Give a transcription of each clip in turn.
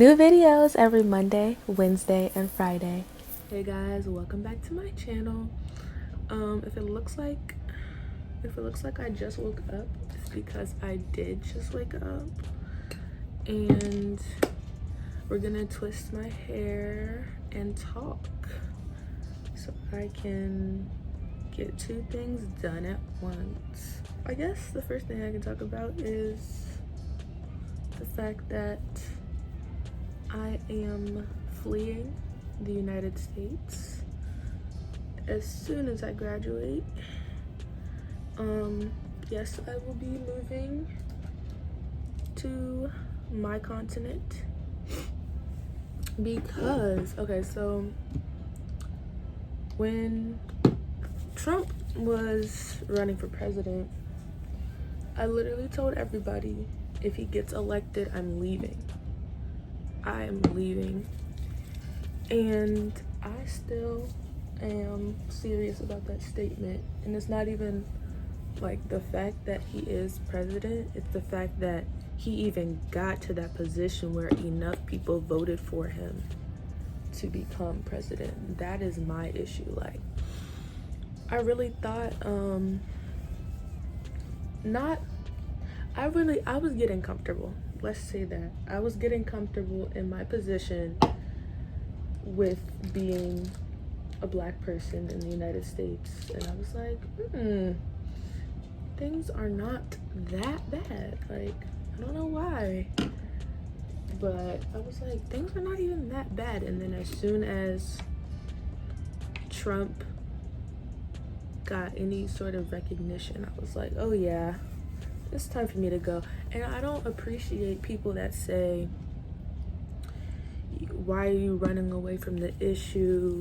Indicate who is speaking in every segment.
Speaker 1: New videos every Monday, Wednesday, and Friday. Hey guys, welcome back to my channel. If it looks like I just woke up, it's because I did just wake up. And we're gonna twist my hair and talk so I can get two things done at once. I guess the first thing I can talk about is the fact that I am fleeing the United States as soon as I graduate. Yes, I will be moving to my continent because, okay, so when Trump was running for president, I literally told everybody, if he gets elected, I'm leaving. I am leaving. And I still am serious about that statement. And it's not even like the fact that he is president, it's the fact that he even got to that position where enough people voted for him to become president. That is my issue. Like, I really thought I was getting comfortable. Let's say that. I was getting comfortable in my position with being a black person in the United States. And I was like, things are not that bad. Like, I don't know why. But I was like, things are not even that bad. And then as soon as Trump got any sort of recognition, I was like, oh yeah, it's time for me to go. And I don't appreciate people that say, why are you running away from the issue?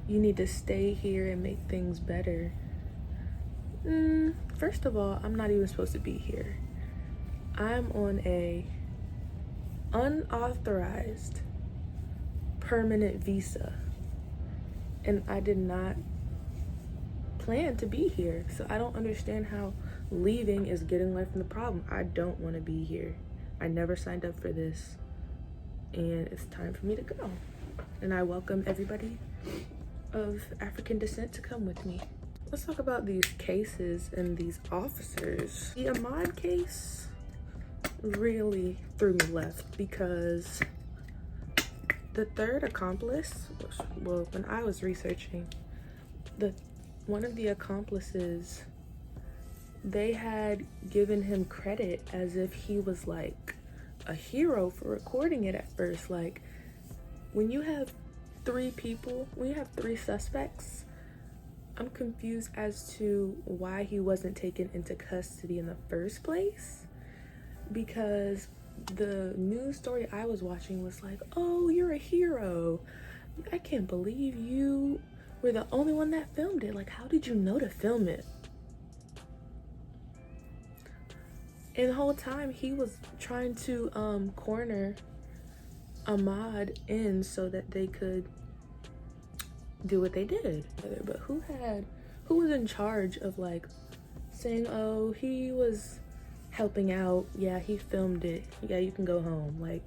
Speaker 1: You need to stay here and make things better. First of all, I'm not even supposed to be here. I'm on a unauthorized permanent visa, and I did not plan to be here. So I don't understand how leaving is getting away from the problem. I don't want to be here. I never signed up for this, and it's time for me to go. And I welcome everybody of African descent to come with me. Let's talk about these cases and these officers. The Ahmaud case really threw me left because the third accomplice, well, when I was researching, one of the accomplices, they had given him credit as if he was like a hero for recording it at first. Like, when you have three suspects, I'm confused as to why he wasn't taken into custody in the first place, because the news story I was watching was like, oh, you're a hero. I can't believe you were the only one that filmed it. Like, how did you know to film it? And the whole time he was trying to corner Ahmaud in so that they could do what they did. But who was in charge of like saying, oh, he was helping out, yeah, he filmed it, yeah, you can go home, like,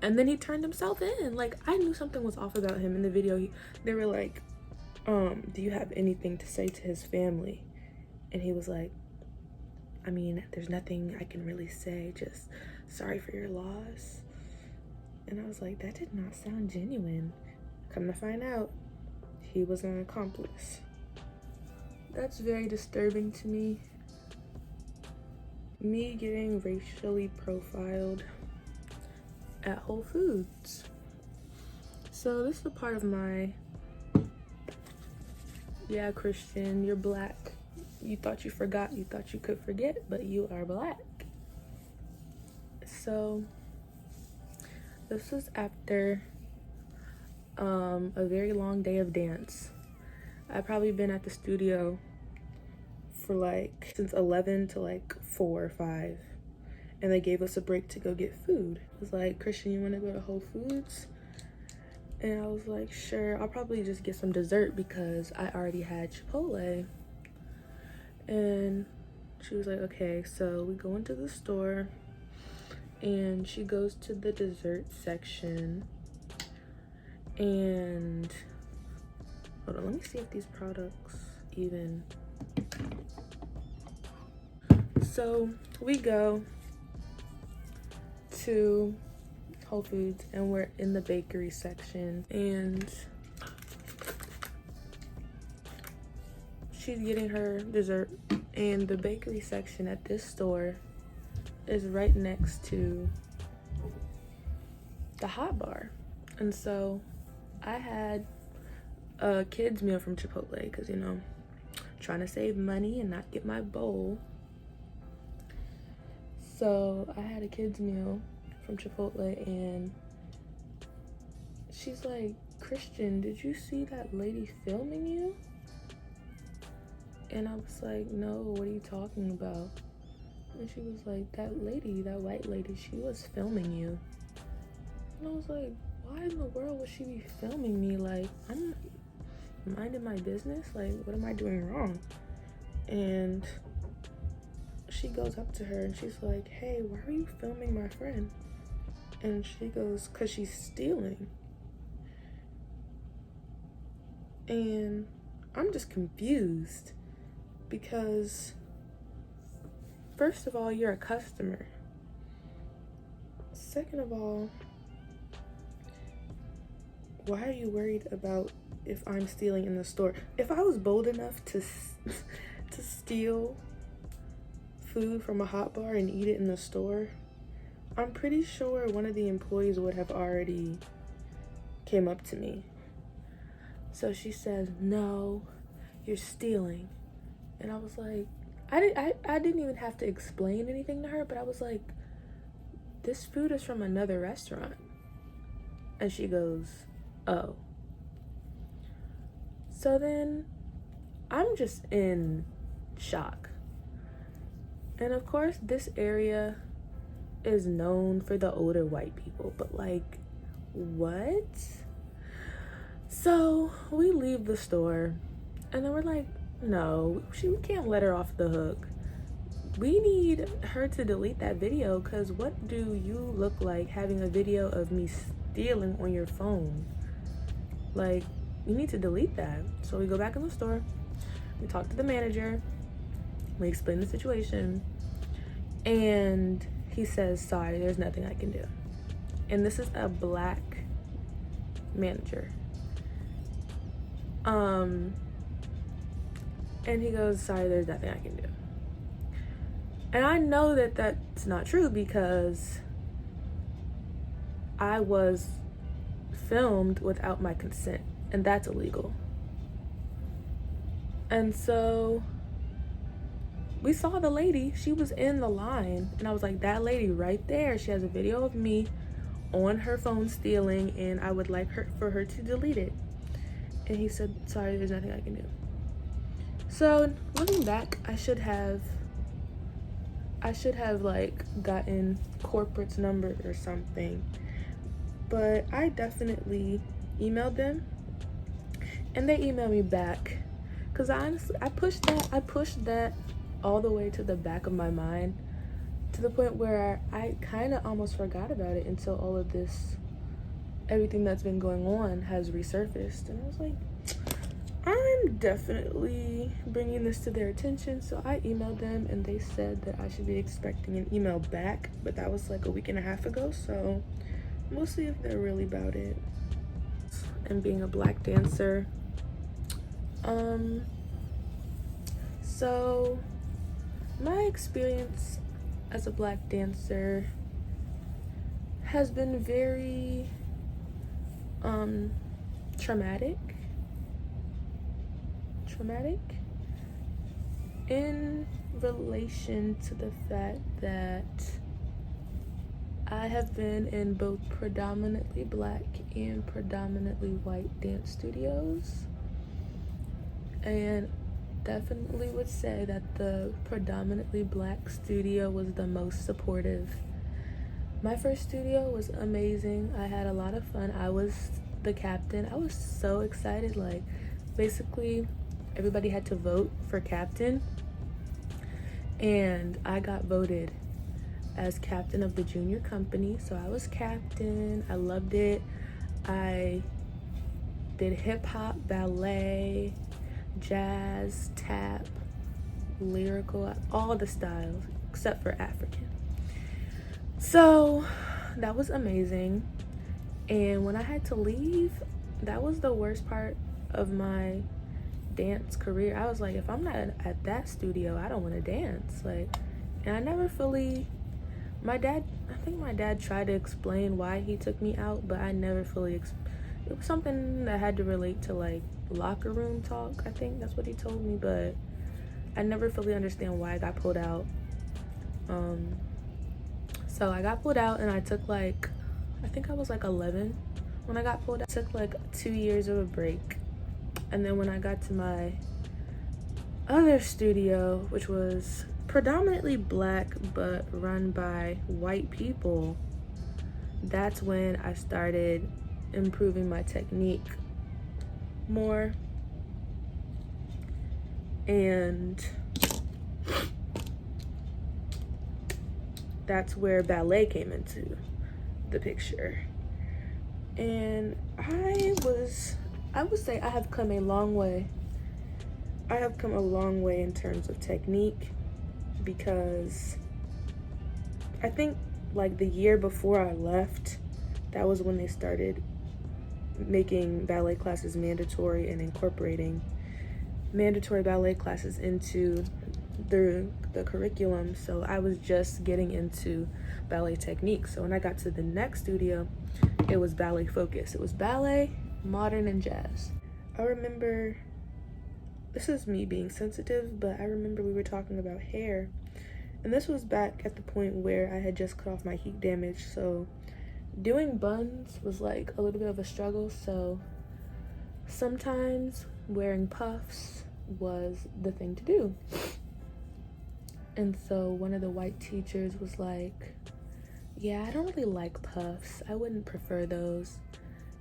Speaker 1: and then he turned himself in. Like, I knew something was off about him. In the video, they were like, do you have anything to say to his family? And he was like, I mean, there's nothing I can really say, just sorry for your loss. And I was like, that did not sound genuine. Come to find out, he was an accomplice. That's very disturbing to me. Me getting racially profiled at Whole Foods. So this is a part of my, yeah, Christian, you're black. You thought you forgot, you thought you could forget, but you are black. So this was after a very long day of dance. I've probably been at the studio for like since 11 to like 4 or 5, and they gave us a break to go get food. It was like, Christian, you want to go to Whole Foods? And I was like, sure. I'll probably just get some dessert because I already had Chipotle. And she was like, okay. So we go into the store and she goes to the dessert section, and hold on, let me see if these products even. So we go to Whole Foods and we're in the bakery section, and she's getting her dessert, and the bakery section at this store is right next to the hot bar. And so I had a kids meal from Chipotle because, you know, trying to save money and not get my bowl. So I had a kids meal from Chipotle, and she's like, Christian, did you see that lady filming you? And I was like, no, what are you talking about? And she was like, that lady, that white lady, she was filming you. And I was like, why in the world would she be filming me? Like, I'm minding my business. Like, what am I doing wrong? And she goes up to her and she's like, hey, why are you filming my friend? And she goes, because she's stealing. And I'm just confused because, first of all, you're a customer. Second of all, why are you worried about if I'm stealing in the store? If I was bold enough to steal food from a hot bar and eat it in the store, I'm pretty sure one of the employees would have already came up to me. So she says, no, you're stealing. And I was like, I didn't even have to explain anything to her, but I was like, this food is from another restaurant. And she goes, oh. So then I'm just in shock. And of course, this area is known for the older white people, but like, what? So we leave the store, and then we're like, no, we can't let her off the hook. We need her to delete that video, because what do you look like having a video of me stealing on your phone? Like, you need to delete that. So we go back in the store, we talk to the manager, we explain the situation, and he says, sorry, there's nothing I can do. And this is a black manager. And he goes, sorry, there's nothing I can do. And I know that that's not true because I was filmed without my consent, and that's illegal. And so we saw the lady, she was in the line, and I was like, that lady right there, she has a video of me on her phone stealing, and I would like for her to delete it. And he said, sorry, there's nothing I can do. So looking back, I should have like gotten corporate's number or something, but I definitely emailed them, and they emailed me back, because honestly, I pushed that all the way to the back of my mind, to the point where I kind of almost forgot about it until all of this, everything that's been going on has resurfaced. And I was like, I'm definitely bringing this to their attention. So I emailed them, and they said that I should be expecting an email back, but that was like a week and a half ago, so we'll see if they're really about it. And being a black dancer, so my experience as a black dancer has been very traumatic in relation to the fact that I have been in both predominantly black and predominantly white dance studios, and definitely would say that the predominantly black studio was the most supportive. My first studio was amazing. I had a lot of fun. I was the captain. I was so excited. Like, basically everybody had to vote for captain, and I got voted as captain of the junior company. So I was captain. I loved it. I did hip-hop, ballet, jazz, tap, lyrical, all the styles except for African. So that was amazing. And when I had to leave, that was the worst part of my dance career. I was like, if I'm not at that studio, I don't want to dance. Like, and I never fully, I think my dad tried to explain why he took me out, but I never fully, it was something that had to relate to like locker room talk. I think that's what he told me, but I never fully understand why I got pulled out. So I got pulled out, and I took like, I think I was like 11 when I got pulled out. I took like 2 years of a break. And then when I got to my other studio, which was predominantly black but run by white people, that's when I started improving my technique more. And that's where ballet came into the picture. And I would say I have come a long way. I have come a long way in terms of technique, because I think like the year before I left, that was when they started making ballet classes mandatory and incorporating mandatory ballet classes into the curriculum. So I was just getting into ballet technique. So when I got to the next studio, it was ballet focused. It was ballet, modern, and jazz. I remember, this is me being sensitive, but I remember we were talking about hair, and this was back at the point where I had just cut off my heat damage, so doing buns was like a little bit of a struggle. So sometimes wearing puffs was the thing to do. And so one of the white teachers was like, yeah, I don't really like puffs. I wouldn't prefer those.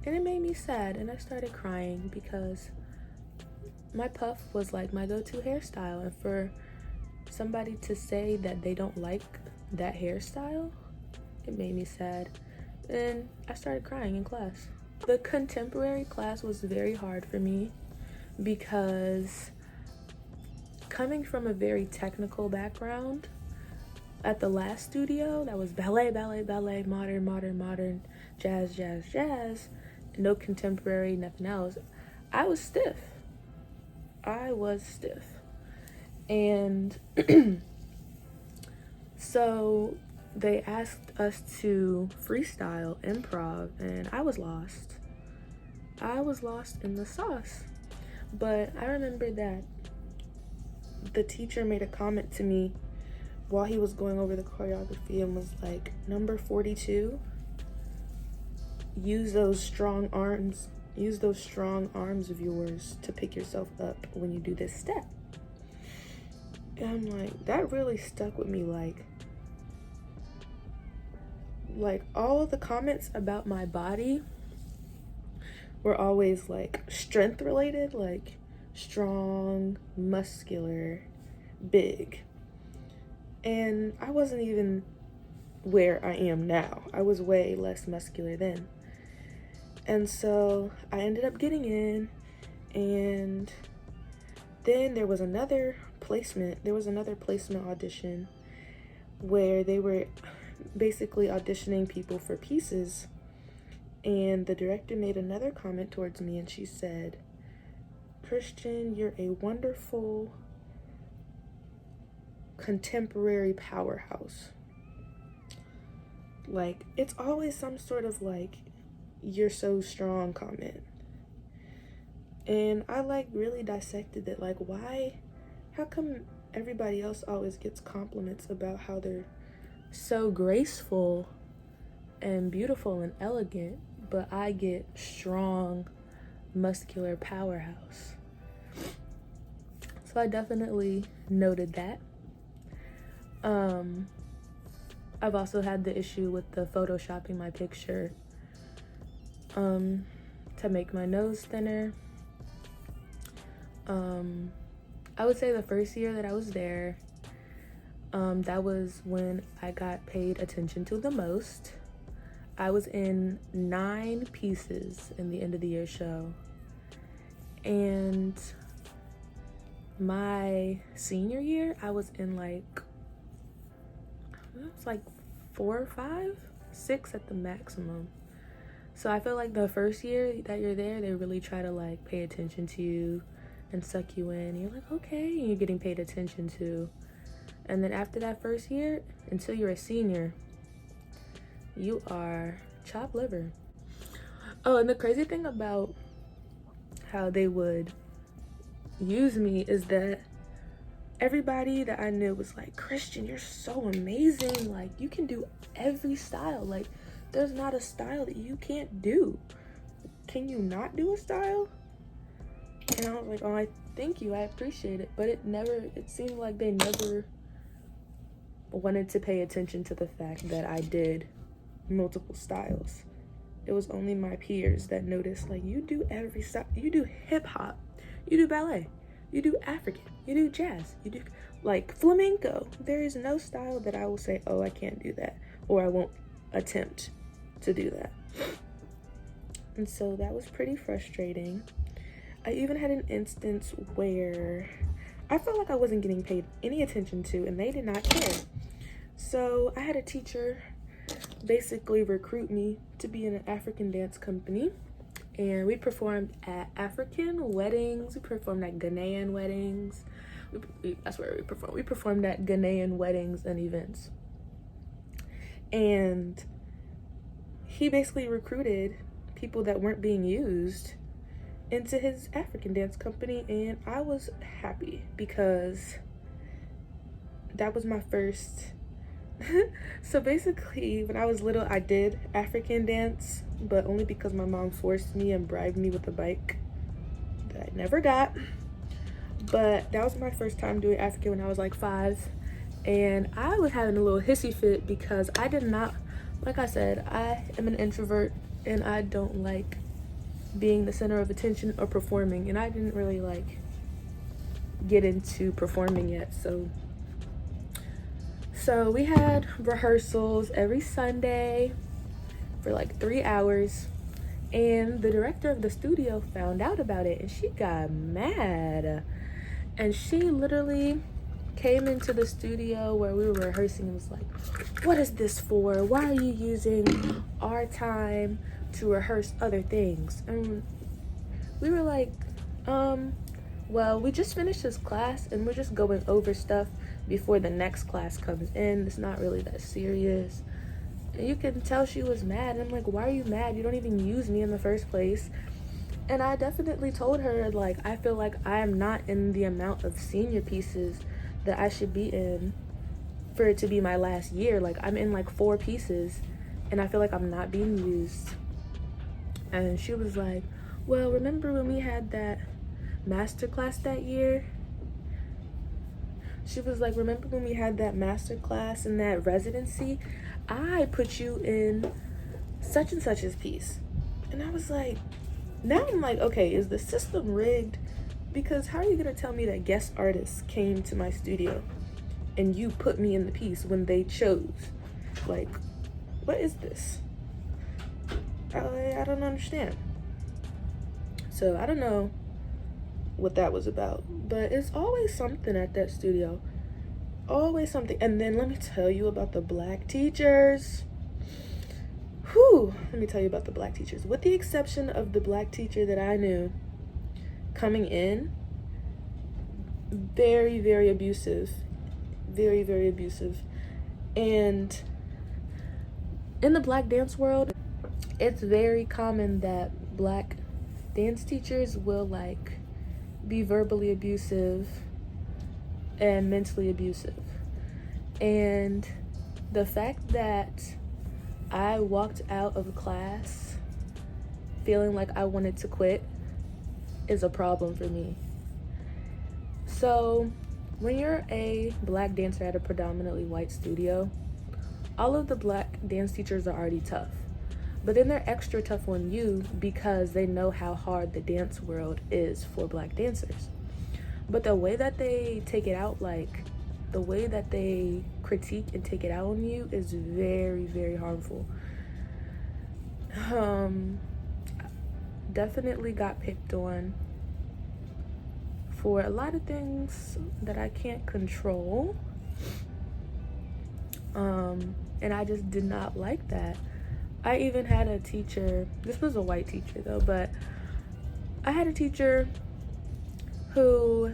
Speaker 1: And it made me sad, and I started crying, because my puff was like my go-to hairstyle. And for somebody to say that they don't like that hairstyle, it made me sad. And I started crying in class. The contemporary class was very hard for me, because coming from a very technical background, at the last studio that was ballet, modern, jazz, no contemporary, nothing else, I was stiff. And so they asked us to freestyle, improv, and I was lost. I was lost in the sauce. But I remember that the teacher made a comment to me while he was going over the choreography and was like, number 42, use those strong arms of yours to pick yourself up when you do this step. And I'm like, that really stuck with me. Like all of the comments about my body were always like strength related, like strong, muscular, big. And I wasn't even where I am now. I was way less muscular then. And so I ended up getting in, and then there was another placement audition where they were basically auditioning people for pieces. And the director made another comment towards me, and she said, Christian, you're a wonderful contemporary powerhouse. Like, it's always some sort of like, you're so strong comment. And I like really dissected it, like, how come everybody else always gets compliments about how they're so graceful and beautiful and elegant, but I get strong, muscular powerhouse? So I definitely noted that. I've also had the issue with the photoshopping my picture to make my nose thinner. I would say the first year that I was there, That was when I got paid attention to the most. I was in 9 pieces in the end of the year show. And my senior year, I was in like 4 or 5, 6 at the maximum. So I feel like the first year that you're there, they really try to like pay attention to you and suck you in. You're like, okay, and you're getting paid attention to. And then after that first year, until you're a senior, you are chopped liver. Oh, and the crazy thing about how they would use me is that everybody that I knew was like, Christian, you're so amazing. Like, you can do every style. Like, there's not a style that you can't do. Can you not do a style? And I was like, oh, thank you. I appreciate it. But it seemed like they never wanted to pay attention to the fact that I did multiple styles. It was only my peers that noticed, like, you do every style. You do hip hop, you do ballet, you do African, you do jazz, you do like flamenco. There is no style that I will say, oh, I can't do that, or I won't attempt to do that. And so that was pretty frustrating. I even had an instance where I felt like I wasn't getting paid any attention to, and they did not care. So I had a teacher basically recruit me to be in an African dance company, and we performed at African weddings. We performed at Ghanaian weddings. That's where we performed. We performed at Ghanaian weddings and events. And he basically recruited people that weren't being used into his African dance company, and I was happy because that was my first. So basically, when I was little, I did African dance, but only because my mom forced me and bribed me with a bike that I never got. But that was my first time doing African when I was like 5, and I was having a little hissy fit because I did not, like I said, I am an introvert and I don't like being the center of attention or performing, and I didn't really like get into performing yet. So we had rehearsals every Sunday for like 3 hours, and the director of the studio found out about it and she got mad, and she literally came into the studio where we were rehearsing and was like, what is this for? Why are you using our time to rehearse other things? And we were like, well, we just finished this class and we're just going over stuff before the next class comes in. It's not really that serious. And you can tell she was mad. I'm like, why are you mad? You don't even use me in the first place. And I definitely told her, like, I feel like I am not in the amount of senior pieces that I should be in for it to be my last year. Like, I'm in like 4 pieces and I feel like I'm not being used. And she was like, well, remember when we had that master class that year? She was like, remember when we had that master class and that residency? I put you in such and such's piece. And I was like, now I'm like, okay, is the system rigged? Because how are you gonna tell me that guest artists came to my studio and you put me in the piece when they chose? Like, what is this? I don't understand. So I don't know what that was about, but it's always something at that studio, always something. And then let me tell you about the black teachers. Let me tell you about the black teachers. With the exception of the black teacher that I knew coming in, very, very abusive, very, very abusive. And in the black dance world, it's very common that black dance teachers will like be verbally abusive and mentally abusive. And the fact that I walked out of class feeling like I wanted to quit is a problem for me. So when you're a black dancer at a predominantly white studio, all of the black dance teachers are already tough. But then they're extra tough on you because they know how hard the dance world is for black dancers. But the way that they take it out, like, the way that they critique and take it out on you is very, very harmful. Definitely got picked on for a lot of things that I can't control. And I just did not like that. I even had a teacher, this was a white teacher though, but I had a teacher who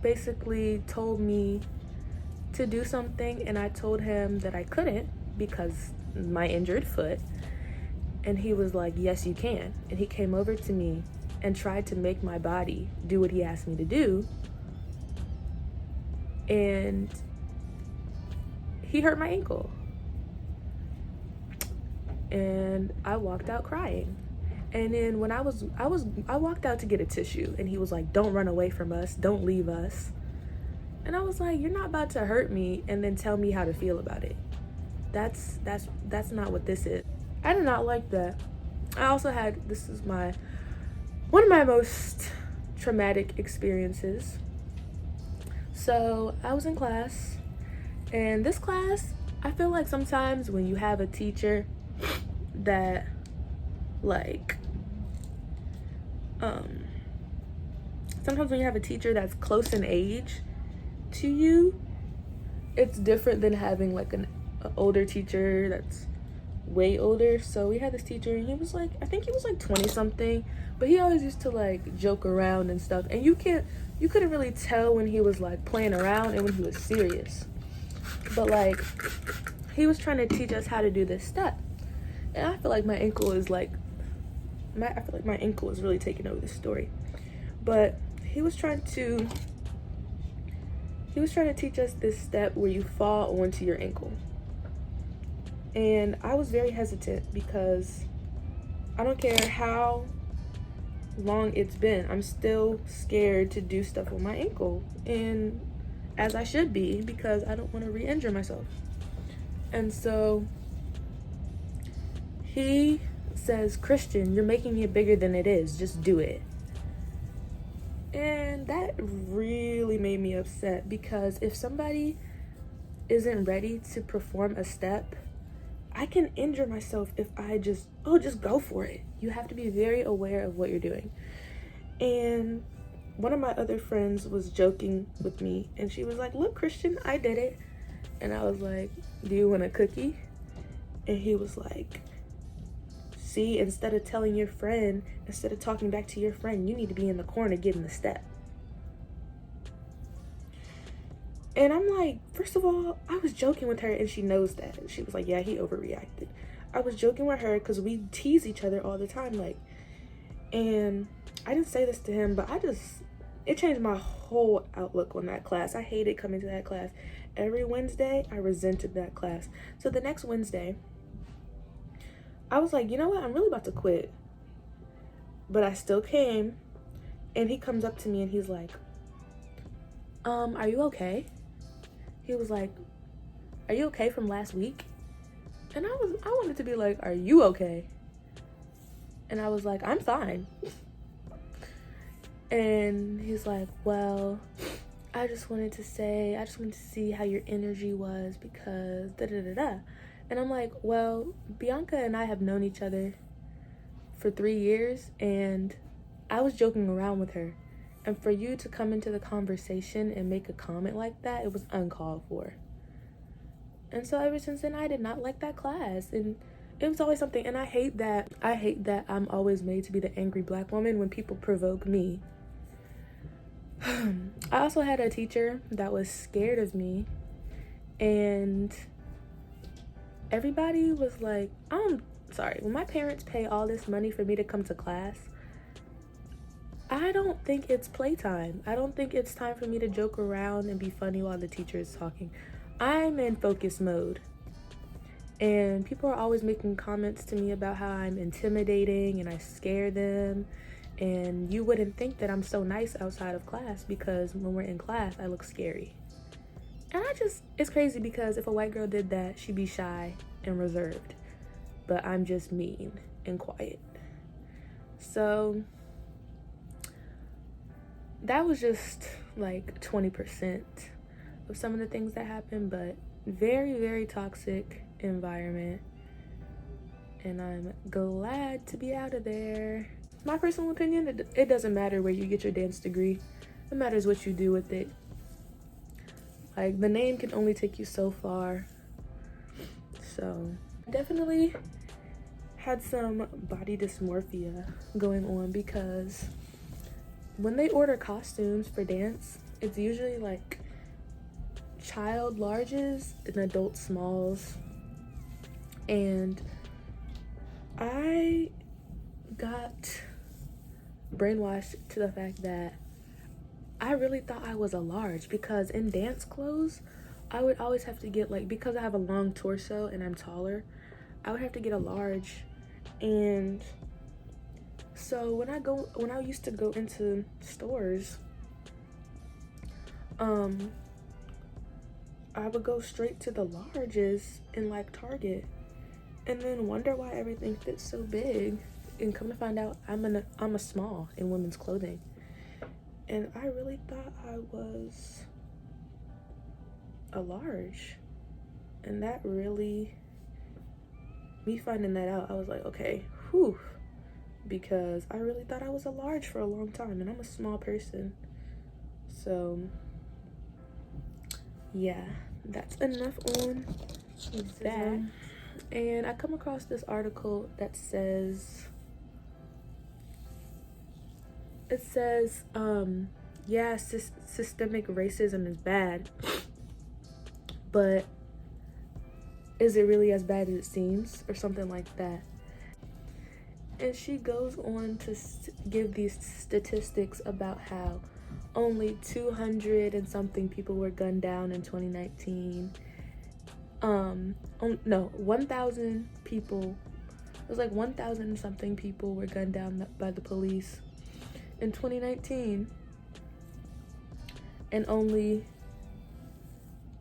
Speaker 1: basically told me to do something, and I told him that I couldn't because my injured foot. And he was like, yes, you can. And he came over to me and tried to make my body do what he asked me to do. And he hurt my ankle. And I walked out crying. And then when I walked out to get a tissue, and he was like, don't run away from us, don't leave us. And I was like, you're not about to hurt me and then tell me how to feel about it. That's not what this is. I did not like that. I also had, this is one of my most traumatic experiences. So I was in class, and this class, I feel like sometimes when you have a teacher that like, sometimes when you have a teacher that's close in age to you, it's different than having like an older teacher that's way older. So we had this teacher, and he was like, I think he was like 20 something, but he always used to like joke around and stuff, and you couldn't really tell when he was like playing around and when he was serious. But like, he was trying to teach us how to do this step, and I feel like my ankle is really taking over this story. But he was trying to teach us this step where you fall onto your ankle. And I was very hesitant because I don't care how long it's been, I'm still scared to do stuff on my ankle, and as I should be, because I don't want to re-injure myself. And so he says, Christian, you're making it bigger than it is, just do it. And that really made me upset, because if somebody isn't ready to perform a step, I can injure myself if I just go for it. You have to be very aware of what you're doing. And one of my other friends was joking with me, and she was like, look, Christian, I did it. And I was like, do you want a cookie? And he was like, see, instead of talking back to your friend, you need to be in the corner getting the step. And I'm like, first of all, I was joking with her, and she knows that. She was like, yeah, he overreacted. I was joking with her because we tease each other all the time, like, and I didn't say this to him, but it changed my whole outlook on that class. I hated coming to that class. Every Wednesday, I resented that class. So the next Wednesday, I was like, you know what? I'm really about to quit. But I still came, and he comes up to me, and he's like, are you okay? He was like, are you okay from last week? And I wanted to be like, are you okay? And I was like, I'm fine. And he's like, well, I just wanted to see how your energy was, because da-da-da-da. And I'm like, well, Bianca and I have known each other for 3 years, and I was joking around with her. And for you to come into the conversation and make a comment like that, it was uncalled for. And so ever since then, I did not like that class. And it was always something. And I hate that I'm always made to be the angry black woman when people provoke me. I also had a teacher that was scared of me. And everybody was like, when my parents pay all this money for me to come to class, I don't think it's playtime. I don't think it's time for me to joke around and be funny while the teacher is talking. I'm in focus mode. And people are always making comments to me about how I'm intimidating and I scare them. And you wouldn't think that I'm so nice outside of class, because when we're in class, I look scary. And it's crazy, because if a white girl did that, she'd be shy and reserved. But I'm just mean and quiet. So that was just like 20% of some of the things that happened, but very, very toxic environment. And I'm glad to be out of there. My personal opinion, it doesn't matter where you get your dance degree. It matters what you do with it. Like, the name can only take you so far. So, definitely had some body dysmorphia going on, because when they order costumes for dance, it's usually like child larges and adult smalls. And I got brainwashed to the fact that I really thought I was a large, because in dance clothes, I would always have to get, like, because I have a long torso and I'm taller, I would have to get a large. And so when I used to go into stores, I would go straight to the larges in like Target, and then wonder why everything fits so big, and come to find out I'm a small in women's clothing. And I really thought I was a large, and that really, me finding that out, I was like, okay, whew, because I really thought I was a large for a long time, and I'm a small person. So yeah, that's enough on that. And I come across this article that says, yeah, systemic racism is bad, but is it really as bad as it seems, or something like that. And she goes on to give these statistics about how only 200 and something people were gunned down in 2019. 1,000 people, it was like 1,000 and something people were gunned down by the police in 2019, and only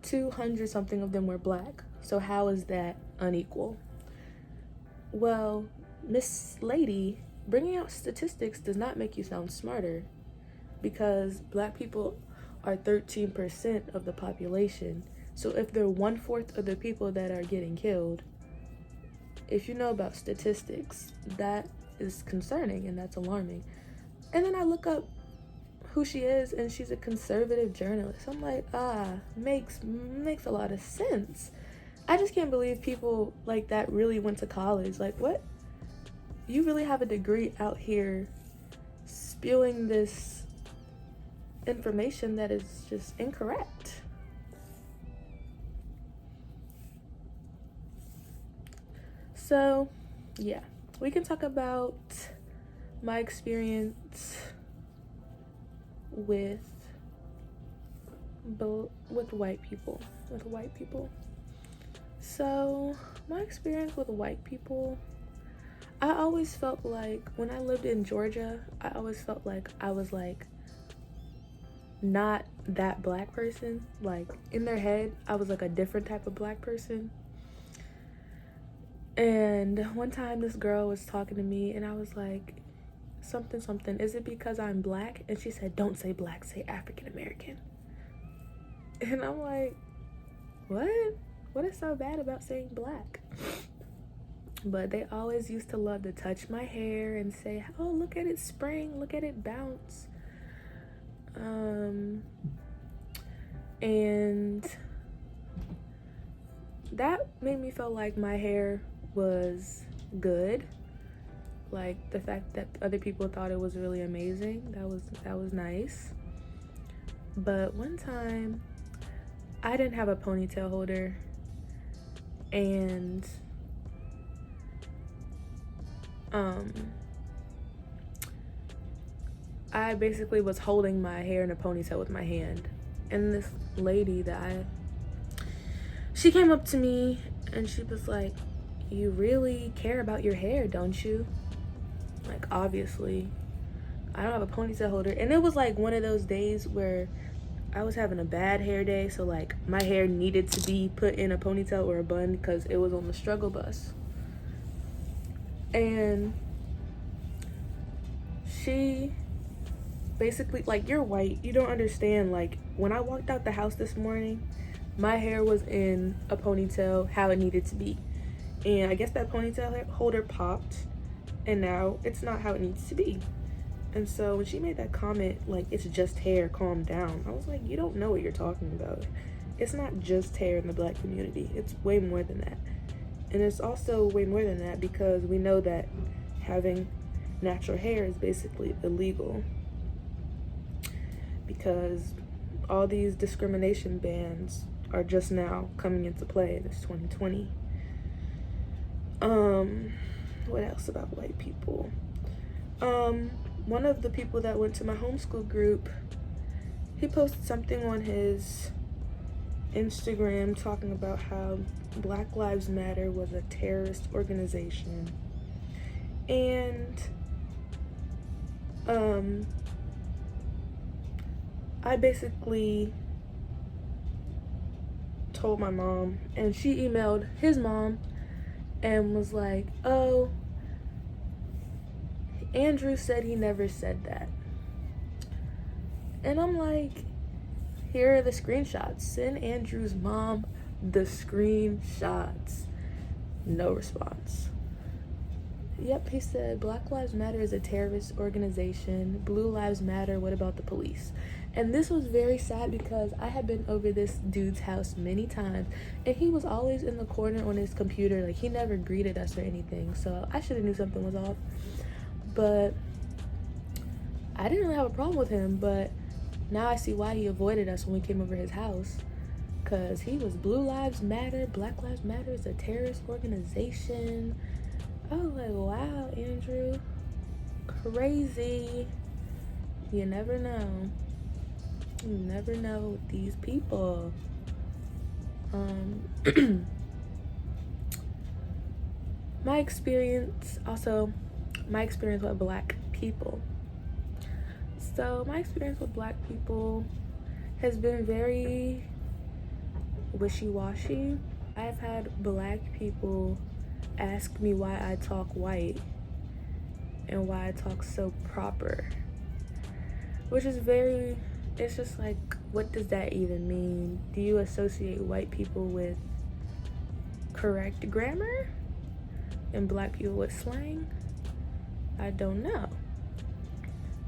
Speaker 1: 200 something of them were black. So how is that unequal? Well, Miss Lady, bringing out statistics does not make you sound smarter, because black people are 13% of the population. So if they're 1/4 of the people that are getting killed, if you know about statistics, that is concerning, and that's alarming. And then I look up who she is, and she's a conservative journalist. I'm like, makes a lot of sense. I just can't believe people like that really went to college. Like, what? You really have a degree out here spewing this information that is just incorrect. So yeah, we can talk about my experience with white people. So my experience with white people, I always felt like, when I lived in Georgia, I always felt like I was like not that black person. Like, in their head, I was like a different type of black person. And one time this girl was talking to me, and I was like, something, is it because I'm black? And she said, don't say black, say African American. And I'm like, what is so bad about saying black? But they always used to love to touch my hair and say, oh, look at it spring, look at it bounce. And that made me feel like my hair was good. Like, the fact that other people thought it was really amazing, that was nice. But one time, I didn't have a ponytail holder, and I basically was holding my hair in a ponytail with my hand, and this lady she came up to me, and she was like, you really care about your hair, don't you? Like, obviously I don't have a ponytail holder. And it was like one of those days where I was having a bad hair day, so like my hair needed to be put in a ponytail or a bun because it was on the struggle bus. And she basically, like, you're white, you don't understand. Like, when I walked out the house this morning, my hair was in a ponytail how it needed to be, and I guess that ponytail holder popped, and now it's not how it needs to be. And so when she made that comment, like, it's just hair, calm down, I was like, you don't know what you're talking about. It's not just hair in the Black community, it's way more than that. And it's also way more than that because we know that having natural hair is basically illegal, because all these discrimination bans are just now coming into play in this 2020. What else about white people? One of the people that went to my homeschool group, he posted something on his Instagram talking about how Black Lives Matter was a terrorist organization. And I basically told my mom, and she emailed his mom and was like, oh, Andrew said he never said that. And I'm like, here are the screenshots. Send Andrew's mom the screenshots. No response. Yep, he said Black Lives Matter is a terrorist organization. Blue Lives Matter, what about the police? And this was very sad because I had been over this dude's house many times, and he was always in the corner on his computer. Like, he never greeted us or anything, so I should have knew something was off. But I didn't really have a problem with him, but now I see why he avoided us when we came over his house, because he was Blue Lives Matter, Black Lives Matter is a terrorist organization. I was like, wow, Andrew, crazy. You never know. You never know with these people. My experience with Black people. So my experience with Black people has been very wishy-washy. I've had Black people ask me why I talk white and why I talk so proper, which is it's just like, what does that even mean? Do you associate white people with correct grammar and Black people with slang? I don't know.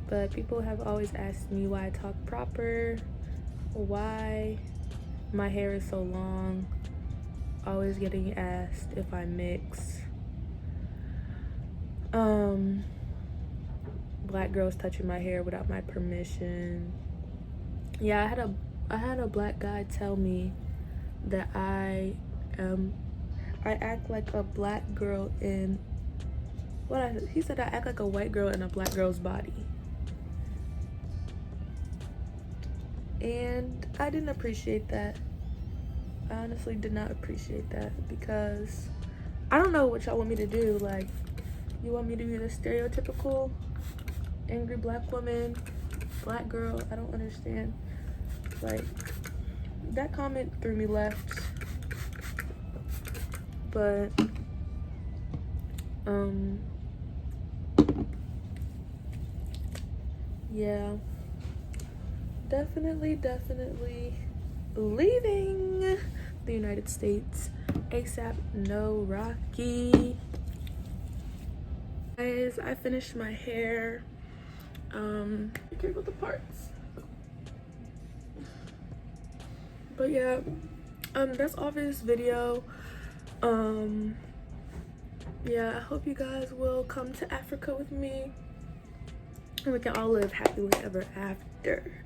Speaker 1: But people have always asked me why I talk proper, why my hair is so long, always getting asked if I mix. Black girls touching my hair without my permission. Yeah, I had a Black guy tell me that I act like a Black girl in he said I act like a white girl in a Black girl's body. And I didn't appreciate that. I honestly did not appreciate that, because I don't know what y'all want me to do. Like, you want me to be the stereotypical angry Black woman, Black girl? I don't understand. Like, that comment threw me left. But yeah, definitely leaving the United States ASAP. No Rocky. Guys, I finished my hair. Be careful with the parts. But yeah, that's all for this video. Yeah, I hope you guys will come to Africa with me and we can all live happily ever after.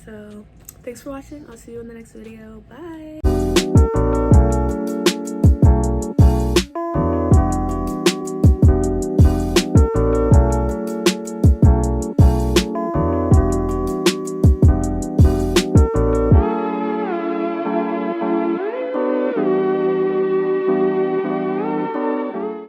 Speaker 1: So thanks for watching. I'll see you in the next video. Bye.